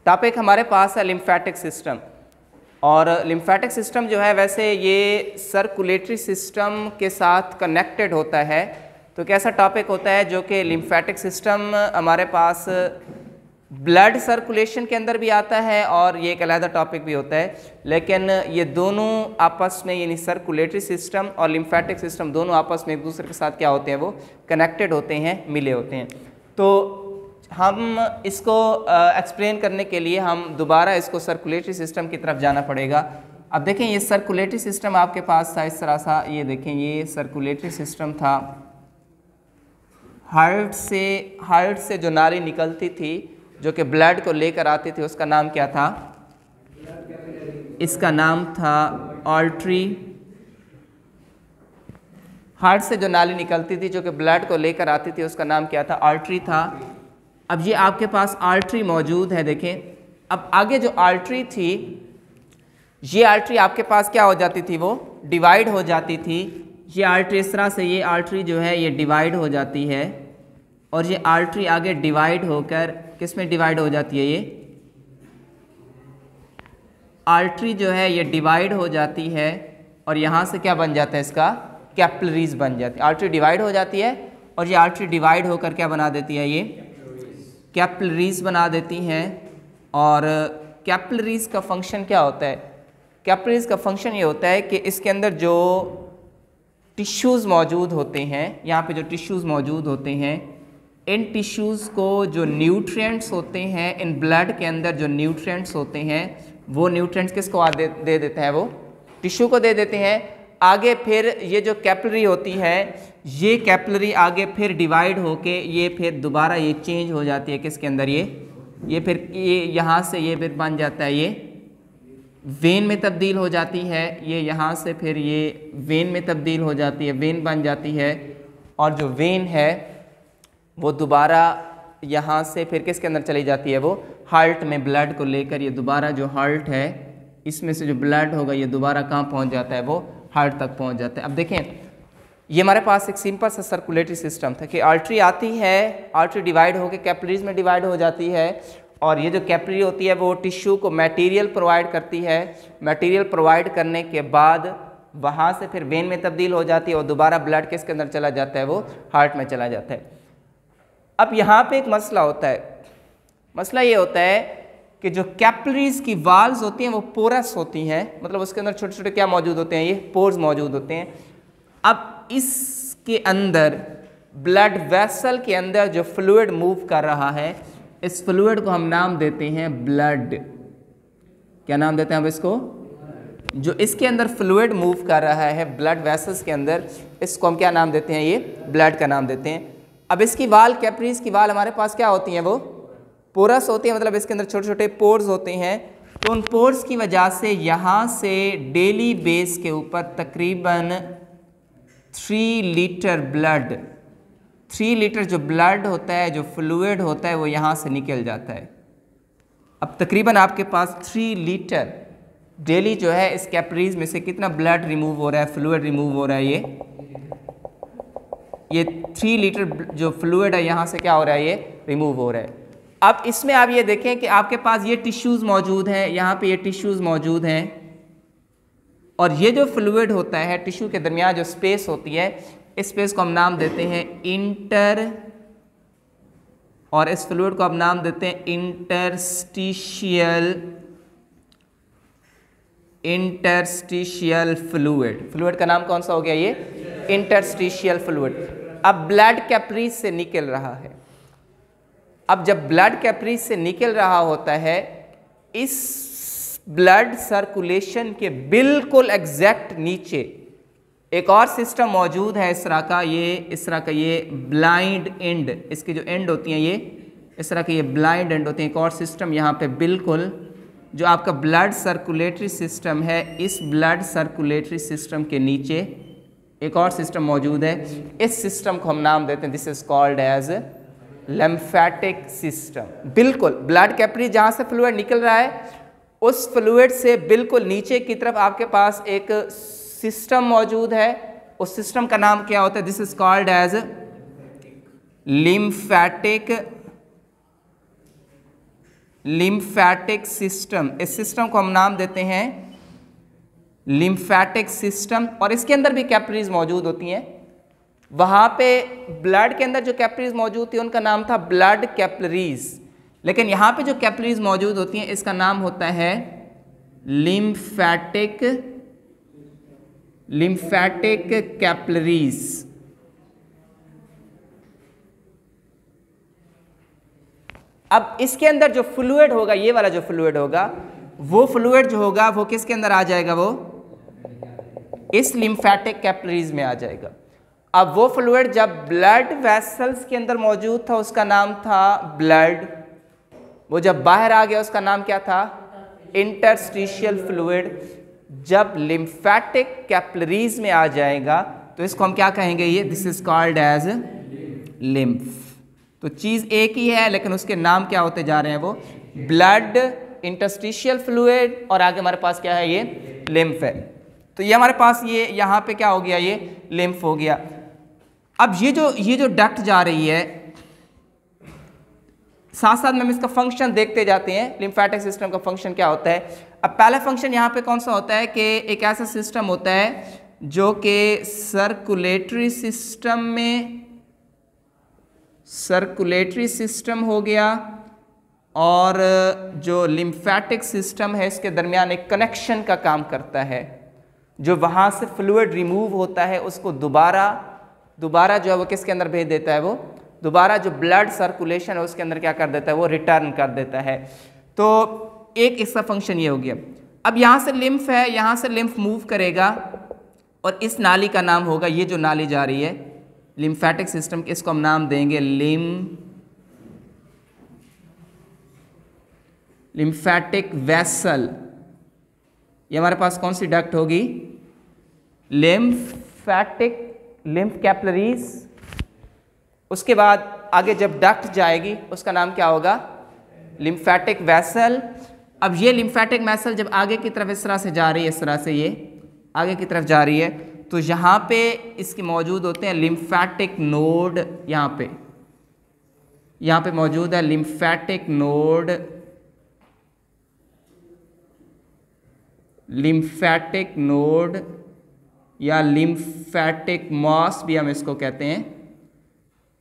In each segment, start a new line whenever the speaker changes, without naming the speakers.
Topic हमारे पास है lymphatic system. और लिम्फेटिक सिस्टम जो है वैसे ये सर्कुलेटरी सिस्टम के साथ कनेक्टेड होता है। तो कैसा टॉपिक होता है जो कि लिम्फेटिक सिस्टम हमारे पास ब्लड सर्कुलेशन के अंदर भी आता है और ये एक अलग टॉपिक भी होता है, लेकिन ये दोनों आपस में यानी सर्कुलेटरी सिस्टम और लिम्फेटिक सिस्टम दोनों आपस में एक दूसरे के साथ क्या होते हैं, वो कनेक्टेड होते हैं, मिले होते हैं। तो हम इसको एक्सप्लेन करने के लिए हम दोबारा इसको सर्कुलेटरी सिस्टम की तरफ जाना पड़ेगा। अब देखें ये सर्कुलेटरी सिस्टम आपके पास था इस तरह सा, ये देखें ये सर्कुलेटरी सिस्टम था। हार्ट से जो नाली निकलती थी जो कि ब्लड को लेकर आती थी उसका नाम क्या था? इसका नाम था आर्टरी। हार्ट से जो नाली निकलती थी जो कि ब्लड को लेकर आती थी उसका नाम क्या था? आर्टरी था। अब ये आपके पास आर्टरी मौजूद है। देखें अब आगे जो आर्टरी थी, ये आर्टरी आपके पास क्या हो जाती थी, वो डिवाइड हो जाती थी। ये आर्टरी इस तरह से, ये आर्टरी जो है ये डिवाइड हो जाती है और ये आर्टरी आगे डिवाइड होकर किस में डिवाइड हो जाती है? ये आर्टरी जो है ये डिवाइड हो जाती है और यहाँ से क्या बन जाता है, इसका कैपिलरीज बन जाती है। आर्टरी डिवाइड हो जाती है और ये आर्टरी डिवाइड होकर क्या बना देती है, ये कैपिलरीज बना देती हैं। और कैपिलरीज का फंक्शन क्या होता है? कैपिलरीज का फंक्शन ये होता है कि इसके अंदर जो टिश्यूज़ मौजूद होते हैं, यहाँ पे जो टिश्यूज़ मौजूद होते हैं, इन टिश्यूज़ को जो न्यूट्रिएंट्स होते हैं, इन ब्लड के अंदर जो न्यूट्रिएंट्स होते हैं, वो न्यूट्रिएंट्स किसको दे देते हैं? वो टिश्यू को दे देते हैं। आगे फिर ये जो कैपिलरी होती है, ये कैपिलरी आगे फिर डिवाइड होके ये फिर दोबारा ये चेंज हो जाती है किसके अंदर? ये फिर ये यहाँ से ये फिर बन जाता है, ये वेन में तब्दील हो जाती है। ये यहाँ से फिर ये वेन में तब्दील हो जाती है, वेन बन जाती है। और जो वेन है वो दोबारा यहाँ से फिर किसके अंदर चली जाती है? वो हार्ट में ब्लड को लेकर ये दोबारा जो हार्ट है इसमें से जो ब्लड होगा ये दोबारा कहाँ पहुँच जाता है? वो हार्ट तक पहुँच जाता है। अब देखें ये हमारे पास एक सिंपल सा सर्कुलेटरी सिस्टम था कि आर्टरी आती है, आर्टरी डिवाइड होकर कैपिलरीज में डिवाइड हो जाती है और ये जो कैपिलरी होती है वो टिश्यू को मटेरियल प्रोवाइड करती है। मटेरियल प्रोवाइड करने के बाद वहाँ से फिर वेन में तब्दील हो जाती है और दोबारा ब्लड किसके अंदर चला जाता है? वो हार्ट में चला जाता है। अब यहाँ पे एक मसला होता है। मसला ये होता है कि जो कैपिलरीज की वाल्स होती हैं वो पोरस होती हैं, मतलब उसके अंदर छोटे छोटे क्या मौजूद होते हैं? ये पोर्स मौजूद होते हैं। अब इसके अंदर ब्लड वेसल के अंदर जो फ्लूइड मूव कर रहा है, इस फ्लूइड को हम नाम देते हैं ब्लड। क्या नाम देते हैं हम इसको? जो इसके अंदर फ्लूइड मूव कर रहा है ब्लड वेसल्स के अंदर, इसको हम क्या नाम देते हैं? ये ब्लड का नाम देते हैं। अब इसकी वाल, कैपिलरीज की वाल हमारे पास क्या होती हैं? वो पोरस होती है, मतलब इसके अंदर छोटे छोटे पोर्स होते हैं। तो उन पोर्स की वजह से यहाँ से डेली बेस के ऊपर तकरीबन 3 लीटर ब्लड, 3 लीटर जो ब्लड होता है, जो फ्लूइड होता है, वो यहाँ से निकल जाता है। अब तकरीबन आपके पास 3 लीटर डेली जो है इस कैपिलरीज में से कितना ब्लड रिमूव हो रहा है, फ्लूइड रिमूव हो रहा है? ये 3 लीटर जो फ्लूइड है यहाँ से क्या हो रहा है? ये रिमूव हो रहा है। अब इसमें आप ये देखें कि आपके पास ये टिश्यूज़ मौजूद हैं, यहाँ पे ये टिश्यूज़ मौजूद हैं और ये जो फ्लूइड होता है टिश्यू के दरमियान जो स्पेस होती है, इस स्पेस को हम नाम देते हैं इंटर, और इस फ्लूइड को हम नाम देते हैं इंटरस्टिशियल फ्लूइड। फ्लूइड का नाम कौन सा हो गया? ये इंटरस्टिशियल फ्लूइड। अब ब्लड कैपिलरीज से निकल रहा है। अब जब ब्लड कैपिलरीज से निकल रहा होता है, इस ब्लड सर्कुलेशन के बिल्कुल एग्जैक्ट नीचे एक और सिस्टम मौजूद है इस तरह का, ये ब्लाइंड एंड, इसकी जो एंड होती हैं ये इस तरह के ये ब्लाइंड एंड होती हैं। एक और सिस्टम यहाँ पे बिल्कुल जो आपका ब्लड सर्कुलेटरी सिस्टम है, इस ब्लड सर्कुलेटरी सिस्टम के नीचे एक और सिस्टम मौजूद है। इस सिस्टम को हम नाम देते हैं, this is called as lymphatic system. बिल्कुल ब्लड कैपिलरी जहाँ से फ्लूइड निकल रहा है उस फ्लूइड से बिल्कुल नीचे की तरफ आपके पास एक सिस्टम मौजूद है। उस सिस्टम का नाम क्या होता है? This is called as lymphatic lymphatic system, इस सिस्टम को हम नाम देते हैं लिम्फेटिक सिस्टम। और इसके अंदर भी कैपिलरीज मौजूद होती हैं। वहाँ पे ब्लड के अंदर जो कैपिलरीज मौजूद थी उनका नाम था ब्लड कैपिलरीज, लेकिन यहाँ पे जो कैपिलरीज मौजूद होती हैं इसका नाम होता है लिम्फेटिक कैपिलरीज। अब इसके अंदर जो फ्लूइड होगा, ये वाला जो फ्लूइड होगा, वो फ्लूइड जो होगा वो किसके अंदर आ जाएगा, वो इस लिम्फेटिक कैपिलरीज में आ जाएगा। अब वो फ्लूइड जब ब्लड वेसल्स के अंदर मौजूद था उसका नाम था ब्लड, वो जब बाहर आ गया उसका नाम क्या था, इंटरस्टिशियल फ्लूइड। जब लिम्फेटिक कैपिलरीज में आ जाएगा तो इसको हम क्या कहेंगे, ये this is called as lymph. तो चीज एक ही है लेकिन उसके नाम क्या होते जा रहे हैं, वो ब्लड, इंटरस्टिशियल फ्लूइड और आगे हमारे पास क्या है, ये लिम्फ है। तो ये हमारे पास ये यहाँ पे क्या हो गया, ये लिम्फ हो गया। अब ये जो डक्ट जा रही है, साथ साथ में हम इसका फंक्शन देखते जाते हैं, लिम्फेटिक सिस्टम का फंक्शन क्या होता है। अब पहला फंक्शन यहाँ पे कौन सा होता है कि एक ऐसा सिस्टम होता है जो कि सर्कुलेटरी सिस्टम हो गया, और जो लिम्फेटिक सिस्टम है इसके दरमियान एक कनेक्शन का काम करता है। जो वहाँ से फ्लूइड रिमूव होता है उसको दोबारा जो है वो किसके अंदर भेज देता है, वो दोबारा जो ब्लड सर्कुलेशन है उसके अंदर क्या कर देता है, वो रिटर्न कर देता है। तो एक इसका फंक्शन ये हो गया। अब यहाँ से लिम्फ है, यहाँ से लिम्फ मूव करेगा और इस नाली का नाम होगा, ये जो नाली जा रही है लिम्फेटिक सिस्टम, इसको हम नाम देंगे लिम्फेटिक वेसल। ये हमारे पास कौन सी डक्ट होगी, लिम्फ कैपिलरीज। उसके बाद आगे जब डक्ट जाएगी उसका नाम क्या होगा, लिम्फेटिक वेसल। अब ये लिम्फेटिक वेसल जब आगे की तरफ इस तरह से जा रही है, इस तरह से ये आगे की तरफ जा रही है, तो यहाँ पे इसके मौजूद होते हैं लिम्फेटिक नोड। यहाँ पे मौजूद है लिम्फेटिक नोड, या लिम्फेटिक मास भी हम इसको कहते हैं,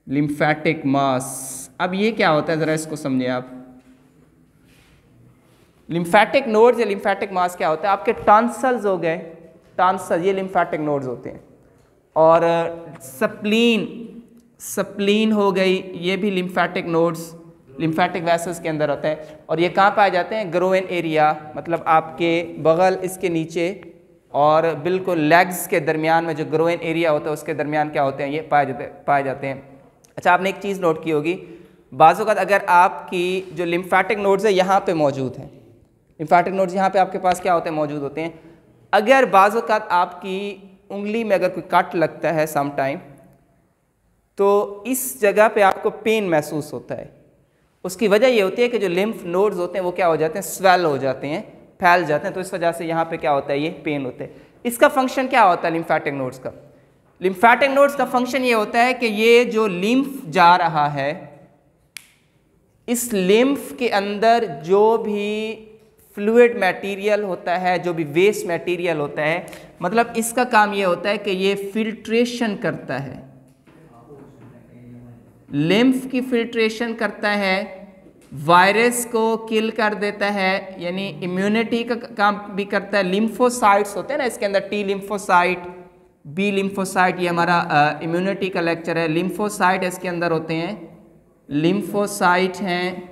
लिम्फेटिक मास। अब ये क्या होता है जरा इसको समझिए आप। लिम्फेटिक नोड्स या लिम्फेटिक मास क्या होता है, आपके टॉन्सल्स हो गए, टॉन्सल ये लिम्फेटिक नोड्स होते हैं, और स्प्लीन हो गई, ये भी लिम्फेटिक नोड्स लिम्फेटिक वेसल्स के अंदर होता है। और ये कहाँ पाए जाते हैं, ग्रोइन एरिया, मतलब आपके बगल, इसके नीचे और बिल्कुल लेग्स के दरमियान में जो ग्रोइन एरिया होता है उसके दरमियान क्या होते हैं, ये पाए जाते हैं। अच्छा, आपने एक चीज़ नोट की होगी, बाज़ वक़्त अगर आपकी जो लिम्फेटिक नोड्स है यहाँ पे मौजूद हैं, लिम्फेटिक नोड्स यहाँ पे आपके पास क्या होते हैं, मौजूद होते हैं। अगर बाज़ वक़्त आपकी उंगली में अगर कोई कट लगता है सम टाइम, तो इस जगह पे आपको पेन महसूस होता है। उसकी वजह ये होती है कि जो लिम्फ नोड्स होते हैं वो क्या हो जाते हैं, स्वेल हो जाते हैं, फैल जाते हैं, तो इस वजह से यहाँ पे क्या होता है, ये पेन होता है। इसका फंक्शन क्या होता है लिम्फेटिक नोड्स का, लिम्फेटिक नोड्स का फंक्शन ये होता है कि ये जो लिम्फ जा रहा है, इस लिम्फ के अंदर जो भी फ्लूइड मटेरियल होता है, जो भी वेस्ट मटेरियल होता है, मतलब इसका काम ये होता है कि ये फिल्ट्रेशन करता है, लिम्फ की फिल्ट्रेशन करता है, वायरस को किल कर देता है, यानी इम्यूनिटी का काम भी करता है। लिम्फोसाइट्स होते हैं ना इसके अंदर, टी लिम्फोसाइट, बी लिम्फोसाइट, ये हमारा इम्यूनिटी का लेक्चर है। लिम्फोसाइट इसके अंदर होते हैं, लिम्फोसाइट हैं,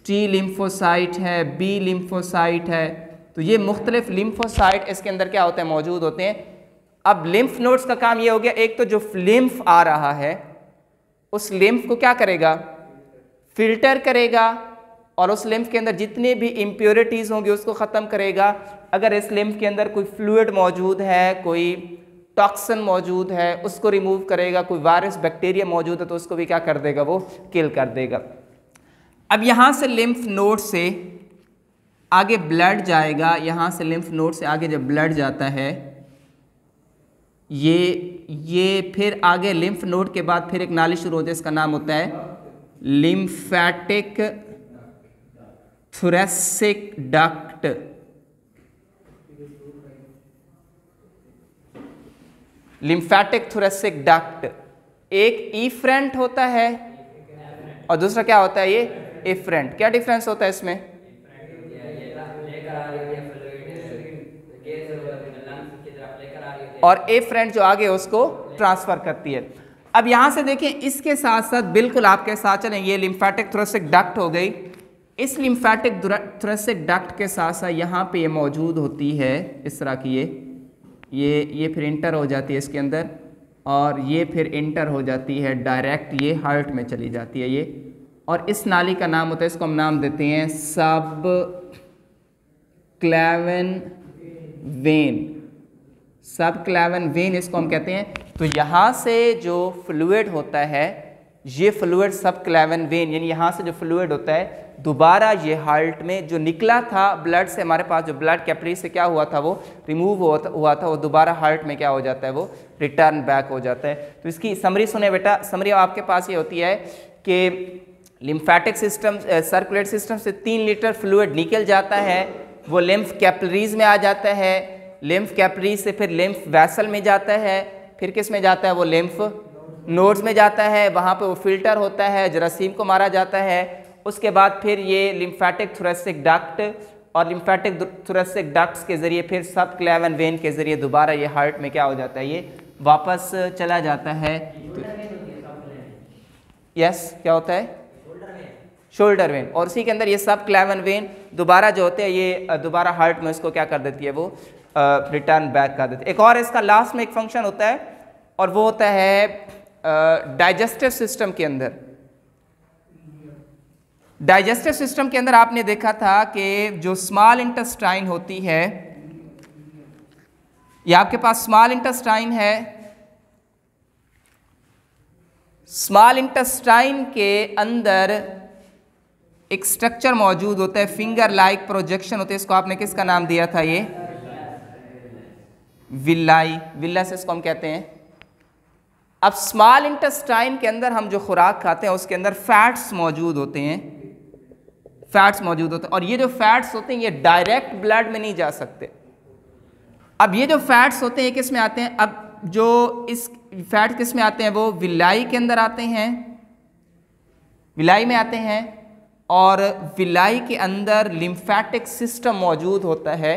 टी लिम्फोसाइट है, बी लिम्फोसाइट है, तो ये मुख्तलिफ लिम्फोसाइट इसके अंदर क्या होते हैं, मौजूद होते हैं। अब लिम्फ नोड्स का काम ये हो गया, एक तो जो लिम्फ आ रहा है उस लिम्फ को क्या करेगा, फिल्टर करेगा, और उस लिम्फ के अंदर जितने भी इम्प्योरिटीज़ होंगी उसको ख़त्म करेगा। अगर इस लिम्फ के अंदर कोई फ्लूइड मौजूद है, कोई टॉक्सिन मौजूद है, उसको रिमूव करेगा। कोई वायरस बैक्टीरिया मौजूद है तो उसको भी क्या कर देगा, वो किल कर देगा। अब यहाँ से लिम्फ नोड से आगे ब्लड जाएगा, यहाँ से लिम्फ नोड से आगे जब ब्लड जाता है, ये फिर आगे लिम्फ नोड के बाद फिर एक नाली शुरू होती है, इसका नाम होता है lymphatic thoracic duct, lymphatic thoracic duct, एक इफरेंट होता है और दूसरा क्या होता है, ये इफरेंट। क्या डिफरेंस होता है इसमें? और एफरेंट जो आगे उसको ट्रांसफर करती है। अब यहां से देखें, इसके साथ साथ बिल्कुल आपके साथ चलें, ये लिम्फेटिक थोरेसिक डक्ट हो गई। इस लिम्फेटिक थोरेसिक डक्ट के साथ साथ यहाँ पे ये मौजूद होती है इस तरह की, ये फिर इंटर हो जाती है इसके अंदर, और ये फिर इंटर हो जाती है डायरेक्ट, ये हार्ट में चली जाती है ये। और इस नाली का नाम होता है, इसको हम नाम देते हैं सब क्लेवन वेन, सब क्लेवन वेन इसको हम कहते हैं। तो यहाँ से जो फ्लूइड होता है, ये फ्लूइड सब क्लेवन वेन, यानी यहाँ से जो फ्लूइड होता है दोबारा ये हार्ट में जो निकला था ब्लड से, हमारे पास जो ब्लड कैपिलरी से क्या हुआ था वो रिमूव हुआ था, वो दोबारा हार्ट में क्या हो जाता है, वो रिटर्न बैक हो जाता है। तो इसकी समरी सुने बेटा, समरी आपके पास ये होती है कि लिम्फेटिक सिस्टम, सर्कुलेट सिस्टम से 3 लीटर फ्लूइड निकल जाता है, वो लिम्फ कैपिलरीज में आ जाता है, लिम्फ कैपिलरी से फिर लिम्फ वैसल में जाता है, फिर किस में जाता है, वो लिम्फ नोड्स में जाता है, वहाँ पे वो फिल्टर होता है, जरासीम को मारा जाता है। उसके बाद फिर ये लिम्फेटिक थोरेसिक डक्ट और लिम्फेटिक थोरेसिक डक्ट्स के ज़रिए फिर सब क्लेवन वेन के ज़रिए दोबारा ये हार्ट में क्या हो जाता है, ये वापस चला जाता है। यस, क्या होता है, शोल्डर वेन, और उसी के अंदर ये सब क्लेवन वेन दोबारा जो होते हैं ये दोबारा हार्ट में इसको क्या कर देती है, वो रिटर्न बैक कर देती है। एक और इसका लास्ट में एक फंक्शन होता है और वो होता है डाइजेस्टिव सिस्टम के अंदर। डाइजेस्टिव सिस्टम के अंदर आपने देखा था कि जो स्मॉल इंटेस्टाइन होती है, ये आपके पास स्मॉल इंटेस्टाइन है, स्मॉल इंटेस्टाइन के अंदर एक स्ट्रक्चर मौजूद होता है, फिंगर लाइक प्रोजेक्शन होते हैं, इसको आपने किसका नाम दिया था, ये विलाई, विला से इसको हम कहते हैं। अब स्मॉल इंटेस्टाइन के अंदर हम जो खुराक खाते हैं उसके अंदर फैट्स मौजूद होते हैं, फैट्स मौजूद होते हैं, और ये जो फैट्स होते हैं ये डायरेक्ट ब्लड में नहीं जा सकते। अब ये जो फैट्स होते हैं ये किस में आते हैं, अब जो इस फैट किस में आते हैं, वो विलाई के अंदर आते हैं, विलाई में आते हैं, और विलाई के अंदर लिम्फेटिक सिस्टम मौजूद होता है,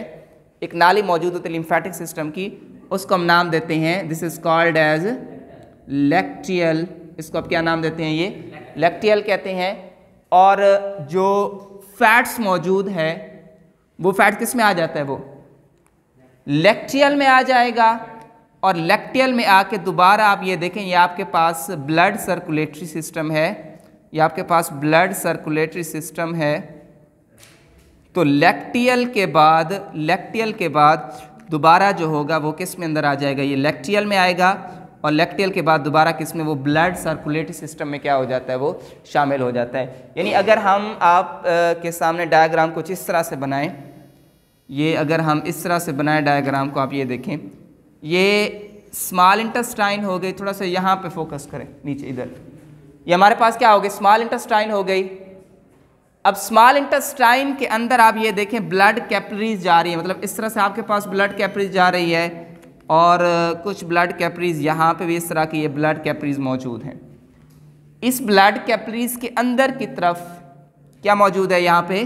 एक नाली मौजूद होती है लिम्फेटिक सिस्टम की, उसको हम नाम देते हैं, this is called as lacteal, इसको आप क्या नाम देते हैं, ये लैक्टियल कहते हैं। और जो फैट्स मौजूद है वो फैट किस में आ जाता है, वो लैक्टियल में आ जाएगा, और लैक्टियल में आके दोबारा आप ये देखें, ये आपके पास ब्लड सर्कुलेटरी सिस्टम है, ये आपके पास ब्लड सर्कुलेटरी सिस्टम है। तो लैक्टियल के बाद दोबारा जो होगा वो किस में अंदर आ जाएगा, ये लैक्टियल में आएगा, और लैक्टियल के बाद दोबारा किस में, वो ब्लड सर्कुलेटरी सिस्टम में क्या हो जाता है, वो शामिल हो जाता है। यानी अगर हम आप के सामने डायग्राम कुछ इस तरह से बनाएं, ये अगर हम इस तरह से बनाएं डायग्राम को, आप ये देखें, ये स्मॉल इंटेस्टाइन हो गई, थोड़ा सा यहाँ पे फोकस करें नीचे इधर, ये हमारे पास क्या हो गई, स्मॉल इंटेस्टाइन हो गई। अब स्मॉल इंटेस्टाइन के अंदर आप ये देखें ब्लड कैपिलरीज जा रही है, मतलब इस तरह से आपके पास ब्लड कैपिलरीज जा रही है, और कुछ ब्लड कैपिलरीज यहाँ पे भी इस तरह की ये ब्लड कैपिलरीज मौजूद हैं। इस ब्लड कैपिलरीज के अंदर की तरफ क्या मौजूद है, यहाँ पे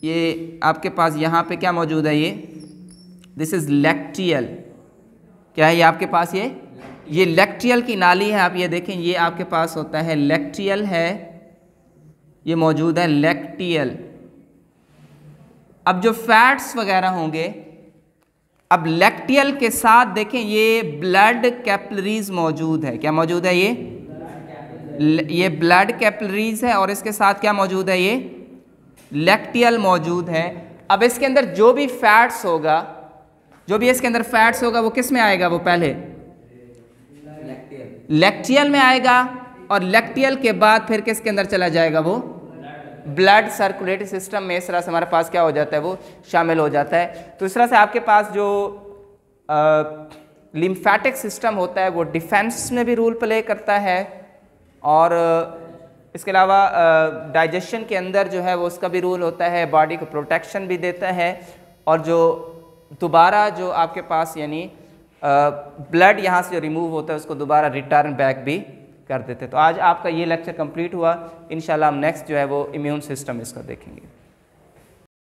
ये आपके पास यहाँ पे क्या मौजूद है, ये दिस इज लैक्टियल, क्या है ये आपके पास, ये लैक्टियल की नाली है। आप ये देखें, ये आपके पास होता है लैक्टियल है, ये मौजूद है लैक्टियल। अब जो फैट्स वगैरह होंगे, अब लैक्टियल के साथ देखें ये ब्लड कैपिलरीज मौजूद है, क्या मौजूद है, ये ब्लड कैपिलरीज है, और इसके साथ क्या मौजूद है, ये लैक्टियल मौजूद है। अब इसके अंदर जो भी फैट्स होगा, जो भी इसके अंदर फैट्स होगा वो किस में आएगा, वो पहले लैक्टियल में आएगा, और लैक्टियल के बाद फिर किसके अंदर चला जाएगा, वो ब्लड सर्कुलेटरी सिस्टम में इस तरह से हमारे पास क्या हो जाता है, वो शामिल हो जाता है। तो इस तरह से आपके पास जो लिम्फेटिक सिस्टम होता है वो डिफेंस में भी रोल प्ले करता है, और इसके अलावा डाइजेशन के अंदर जो है वो उसका भी रूल होता है, बॉडी को प्रोटेक्शन भी देता है, और जो दोबारा जो आपके पास यानी ब्लड यहाँ से जो रिमूव होता है उसको दोबारा रिटर्न बैक भी कर देते हैं। तो आज आपका ये लेक्चर कंप्लीट हुआ। इंशाल्लाह हम नेक्स्ट जो है वो इम्यून सिस्टम इसका देखेंगे।